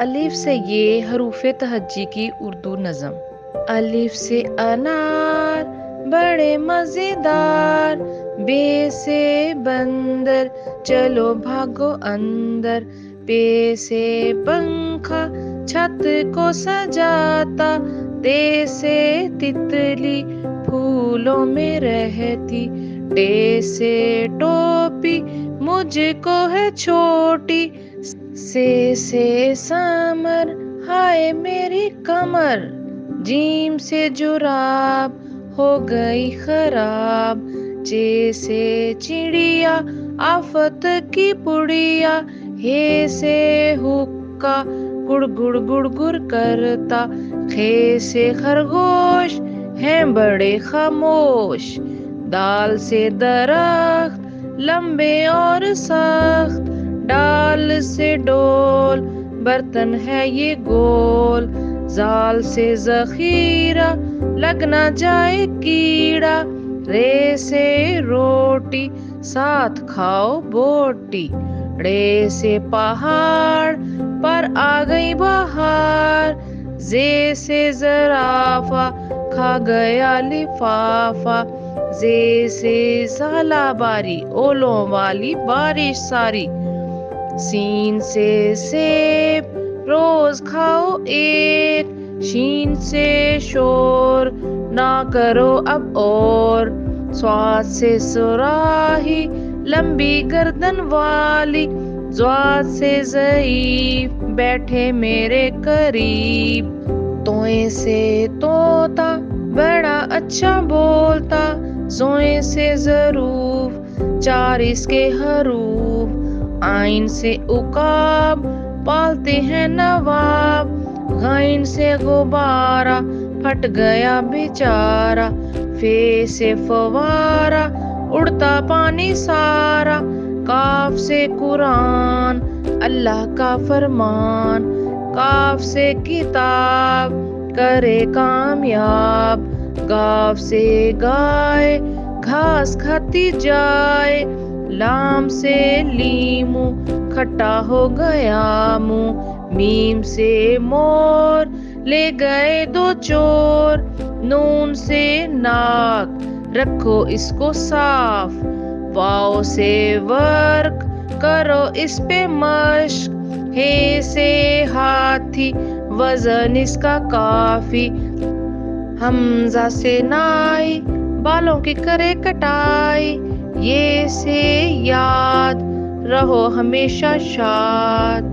الف سے یہ حروف تہجی کی اردو نظم۔ الف سے انار بڑے مزیدار، بے سے بندر چلو بھاگو اندر، پے سے پنکھا چھت کو سجاتا، تے سے تتلی پھولوں میں رہتی، ٹے سے ٹوپی مجھ کو ہے چھوٹی، سے سمر ہائے میری کمر، جیم سے جراب ہو گئی خراب، چے سے چڑیا آفت کی پڑیا، ہے سے حقہ گڑ گڑ گڑ گڑ کرتا، خے سے خرگوش ہیں بڑے خاموش، دال سے درخت لمبے اور سخت، ڈال سے ڈول برتن ہے یہ گول، زال سے ذخیرہ لگ نہ جائے کیڑا، رے سے روٹی ساتھ کھاؤ بوٹی، ڑے سے پہاڑ پر آ گئی بہار، زے سے زرافہ کھا گیا لفافہ، زے سے ژالہ باری اولوں والی بارش ساری، سین سے سیب روز کھاؤ ایک، شین سے شور نہ کرو اب اور، صاد سے صراحی لمبی گردن والی، ضاد سے ضعیف بیٹھے میرے قریب، توئیں سے طوطا بڑا اچھا بولتا، زوئیں سے ظروف چار اس کے حروف، عین سے عقاب پالتے ہیں نواب، غین سے غبارہ پھٹ گیا بیچارہ، فے سے فوارہ اڑتا پانی سارا، کاف سے قرآن اللہ کا فرمان، کاف سے کتاب کرے کامیاب، گاف سے گائے گھاس کھاتی جائے، لام سے لیموں کھٹا ہو گیا منہ، میم سے مور لے گئے دو چور، نون سے ناک رکھو اس کو صاف، واو سے ورق کرو اس پہ مشق، ہے سے ہاتھی وزن اس کا کافی، حمزہ سے نائی بالوں کی کرے کٹائی، یہ سے یاد رہو ہمیشہ شاد۔